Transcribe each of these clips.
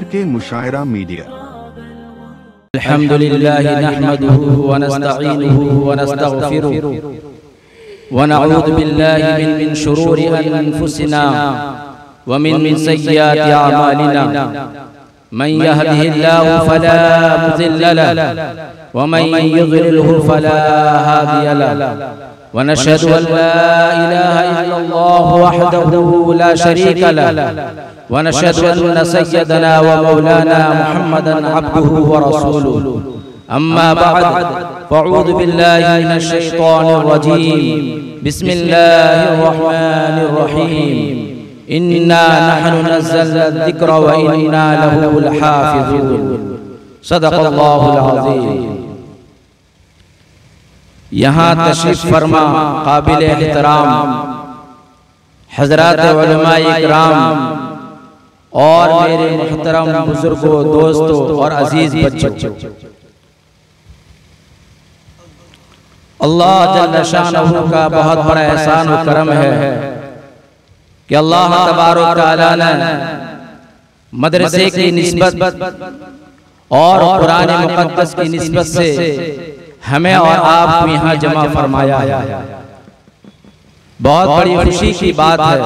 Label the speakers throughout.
Speaker 1: RK मुशायरा media.
Speaker 2: अल्हम्दुलिल्लाह नहमदुहु व नस्तईनुहु व नस्तगफिरुहु व नऊज़ु बिल्लाहि मिन शुरूरि अनफुसिना व मिन सय्यिआति अमालिना मन यहदिहिल्लाहु फला मुज़िल्ल लहु व मन युज़लिलहु फला हादिय लहु व नशहदु अन ला इलाहा इल्लल्लाह वहदहु ला शरीका लहु व नशहदु अन्न सय्यदना व मौलाना मुहम्मदन अब्दुहु व रसूलुहु अम्मा बअद फ़अऊज़ु बिल्लाहि मिनश शैतानिर रजीम बिस्मिल्लाहिर रहमानिर रहीम इन्ना नहनु नज़्ज़लना ज़िक्र व इन्ना लहु लहाफ़िज़ून सदक़ल्लाहुल अज़ीम। यहाँ तशरीफ़ फरमा काबिल एहतराम हज़रात उलमाए इकराम और मेरे मुहतरम बुजुर्गों, दोस्तों और अजीज बच्चों, अल्लाह जल्ल शानहू का बहुत बड़ा एहसान और करम है कि अल्लाह तबारक तआला ने मदरसे की निस्बत और कुरान मुक़द्दस की निस्बत से हमें और आपको यहाँ जमा फरमाया है। बहुत बड़ी खुशी की बात है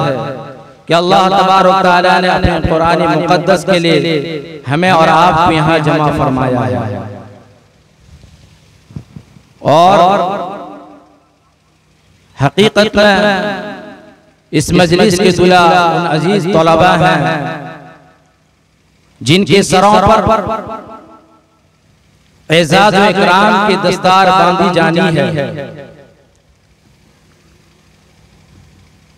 Speaker 2: कि अल्लाह तबारक तआला ने अपने कुरान मुक़द्दस के लिए हमें और आपको यहाँ जमा फरमाया है। और हकीकत में इस मजलिस के दुला उन अजीज तलबा हैं जिनके सरों पर एजाज़ व इकराम की दस्तार बांधी जानी है,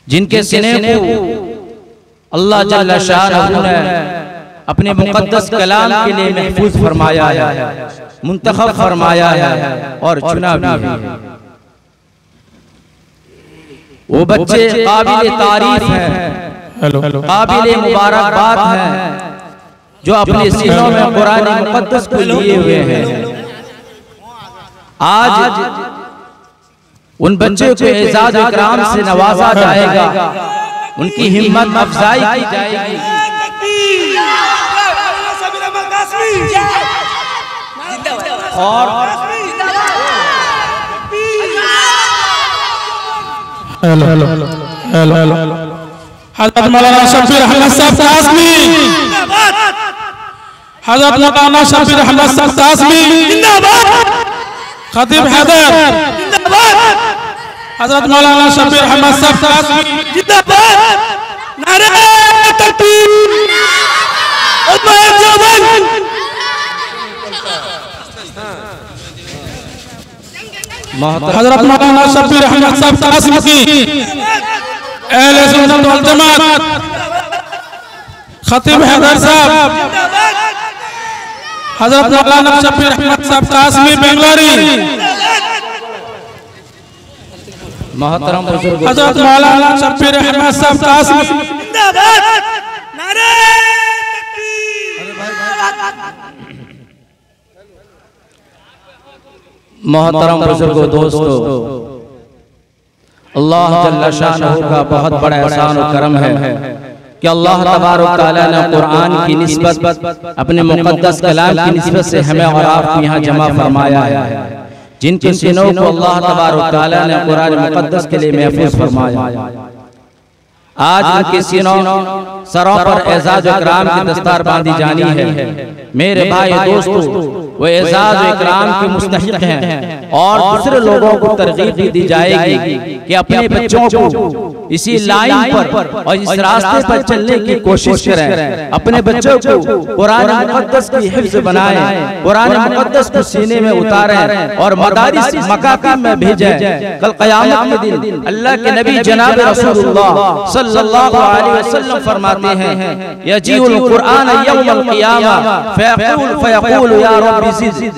Speaker 2: जिनके सीने को अल्लाह जल्ल शानहू ने अपने मुक़द्दस कलाम के लिए महफूज फरमाया है, मुंतखब फरमाया है और चुना भी है। वो बच्चे काबिल तारीफ हैं, काबिल मुबारकबाद हैं, जो अपने सीनों में कुरान मुक़द्दस को लिए हुए हैं। आज उन बच्चों को एजाज़ इकराम से नवाजा जाएगा, उनकी हिम्मत अफजाई की जाएगी। और
Speaker 3: हज़रत मौलाना शफीर अहमद साहब कासमी, हज़रत मौलाना शफीर अहमद साहब कासमी जिंदाबाद, खतीब हैदर जिंदाबाद, हज़रत मौलाना शफीर अहमद साहब कासमी जिंदाबाद, नारे तकबीर, हज़रत मौलाना शफीर अहमद साहब कासमी की अहले सुन्नत वल जमात खतीब हैदर साहब, हज़रत मौलाना शफीर अहमद साहब कासमी बेंगलोरी,
Speaker 2: मोहतरम बुजुर्ग
Speaker 3: हज़रत मौलाना शफीर अहमद साहब कासमी जिंदाबाद, नारे
Speaker 2: मोहतरम बुजुर्गों, दोस्तों, अल्लाह जल्ल शानहू का बहुत बड़ा एहसान और करम है कि अल्लाह तबारक तआला ने कुरान की निस्बत अपने मुक़द्दस कलाम की निस्बत से हमें और आपको यहाँ जमा फरमाया है, जिनके सीनों को अल्लाह तबारक तआला ने कुरान मुक़द्दस के लिए महफूज फरमाया। आज उनके सीनों सरों पर एजाज़ व इकराम की दस्तार बांधी जानी है। मेरे भाई दोस्तों, वो एजाज़ व इकराम के मुस्तहिक़ हैं और दूसरे लोगों को तरगीब दी जाएगी कि अपने बच्चों को इसी लाइन पर और इस रास्ते पर चलने की कोशिश करें, अपने बच्चों को कुरान मुक़द्दस की हिफ्ज़ बनाएं, कुरान मुक़द्दस को सीने में उतारें और मदारिस मकातिब में भेजें। कल क़यामत के दिन अल्लाह के नबी जनाब रसूलुल्लाह सल्लल्लाहु अलैहि वसल्लम फरमाते हैं, यजीउल कुरान यौमल क़ियामा फयक़ूल या रब्बी ज़िद।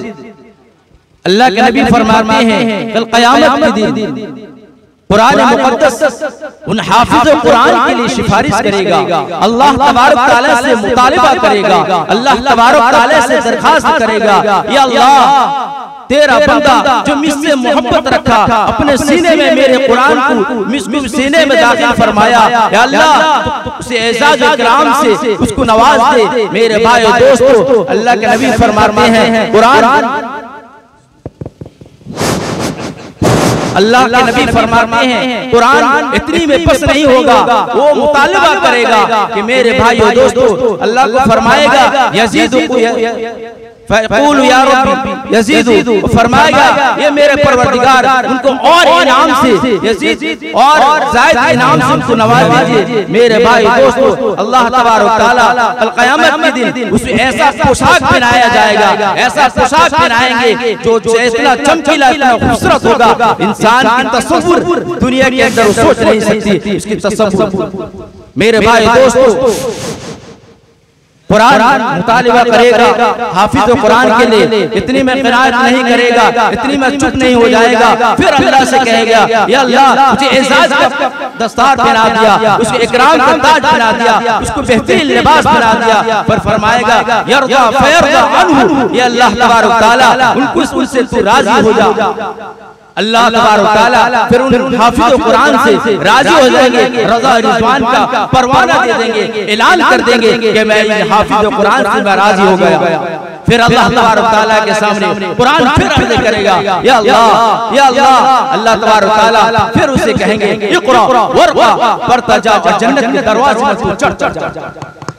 Speaker 2: अल्लाह के नबी फरमाते हैं कल क़यामत के दिन कुरान मुक़द्दस उन हाफिज़ कुरान के लिए सिफारिश करेगा, अल्लाह तबारक तआला से मुतालिबा करेगा, अल्लाह तबारक तआला से दरखास्त करेगा, या अल्लाह तेरा बंदा जो मुझसे मोहब्बत रखा, अपने सीने में मेरे कुरान को मुझको सीने में दाखिल फरमाया। या अल्लाह उसे एजाज और इकराम से उसको नवाज दे। मेरे भाई दोस्तों, अल्लाह के नबी फरमाते हैं कुरान, अल्लाह के नबी फरमाते हैं कुरान इतनी में बस नहीं होगा, वो मुतालबा करेगा कि मेरे भाइयों दोस्तों, अल्लाह को फरमाएगा यज़ीदु फ़क़ूलू या रब्बी यज़ीदु, फरमाएगा ये मेरे परवरदिगार उनको और इनाम से यज़ीद और ज़ायद इनाम से उनको नवाज दीजिए। मेरे भाई दोस्तों, अल्लाह तबारक व तआला कल क़यामत के दिन उसे ऐसा पोशाक पहनाया जाएगा, ऐसा पोशाक पहनाएंगे जो इतना चमकीला, इतना खूबसूरत होगा, इंसान की तसव्वुर दुनिया के अंदर सोच नहीं सकती उसकी तसव्वुर। मेरे भाई दोस्तों, कुरान मुतालिबा करेगा, हाफिज कुरान के लिए इतनी में क़नाअत नहीं करेगा, इतनी में चुप नहीं हो जाएगा, फिर अल्लाह से कहेगा या अल्लाह मुझे एजाज का दस्तार पहना दिया, उसको इकराम का ताज पहना दिया, उसको बेहतरीन लिबास पहना दिया। फिर फरमाएगा यरदा फयरदा अन्हु, या अल्लाह तबारक व तआला उनको उससे तू राजी हो जा। अल्लाह तबारक व तआला फिर उन हाफिज कुरान से राजी हो जाएंगे, रज़ा रिज़वान का परवाना दे देंगे, ऐलान कर देंगे कि मैं हाफिज कुरान से मैं राजी हो गया। फिर अल्लाह तबारक व तआला के सामने कुरान फिर अर्ज़ करेगा या अल्लाह, या अल्लाह। अल्लाह तबारक व तआला फिर उसे कहेंगे इक़रा वरक़ा, पढ़ता जा, जन्नत के दरवाजे में तू चढ़।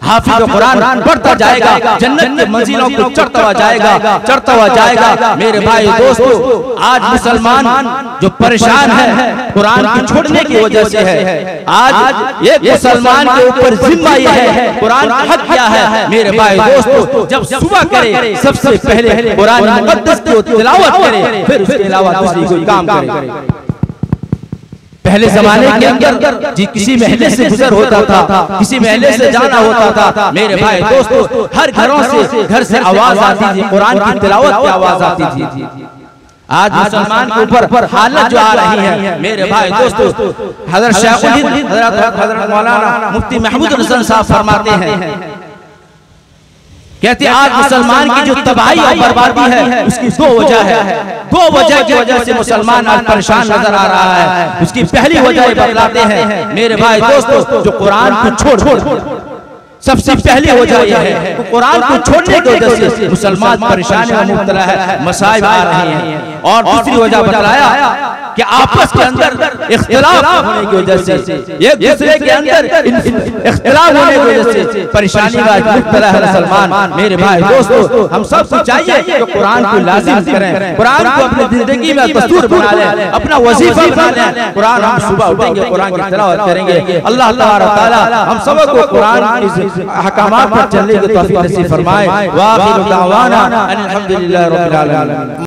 Speaker 2: हाफिज कुरान बढ़ता जाएगा, जन्नत के मंजिलों को चढ़ता हुआ जाएगा। मेरे भाई दोस्तों, आज मुसलमान जो परेशान है कुरान को छोड़ने की वजह से है। आज एक मुसलमान के ऊपर जिम्मा यह है, कुरान का हक क्या है। मेरे भाई दोस्तों, जब सुबह करे सबसे पहले कुरान मुक़द्दस की तिलावत करे, फिर उसके अलावा दूसरी कोई काम करे। पहले जमाने के अंदर जी किसी महल्ले से गुजर होता था, किसी महल्ले से जाना होता था, मेरे भाई दोस्तों, हर घर से आवाज आती थी, कुरान की तिलावत की आवाज आती थी। आज मुसलमान के ऊपर हालत जो आ रही है, मेरे भाई दोस्तों, हज़रत शेखुल हिंद हज़रत मौलाना मुफ्ती महमूद हसन साहब फरमाते हैं, कहते हैं आज मुसलमान की जो तबाही और बर्बादी है उसकी दो वजह है। दो वजह की वजह से मुसलमान आज परेशान नजर आ रहा है। उसकी पहली वजह बतलाते हैं मेरे भाई दोस्तों, जो कुरान को छोड़ सबसे पहली वजह यह है कि कुरान को छोड़ने की वजह से मुसलमान परेशानी में मुब्तला है, मसाइब आ रहे हैं। और दूसरी वजह बताया कि आपस के अंदर इख्तिलाफ होने की वजह से, एक दूसरे के अंदर इख्तिलाफ होने की वजह से परेशानी में मुब्तला है मुसलमान। मेरे भाई दोस्तों, हम सबको चाहिए कि कुरान को लाजिम करें, कुरान को अपनी जिंदगी में दस्तूर बना लें, अपना वजीफा बना लें। कुरान हम सुबह उठेंगे, कुरान की तिलावत करेंगे। अल्लाह तबारक व तआला हम सबको कुरान की अहकामात पर चलने की तौफीक नसीब फरमाए। व आखिरु दावाना अनिल हम्दुलिल्लाहि रब्बिल आलमीन।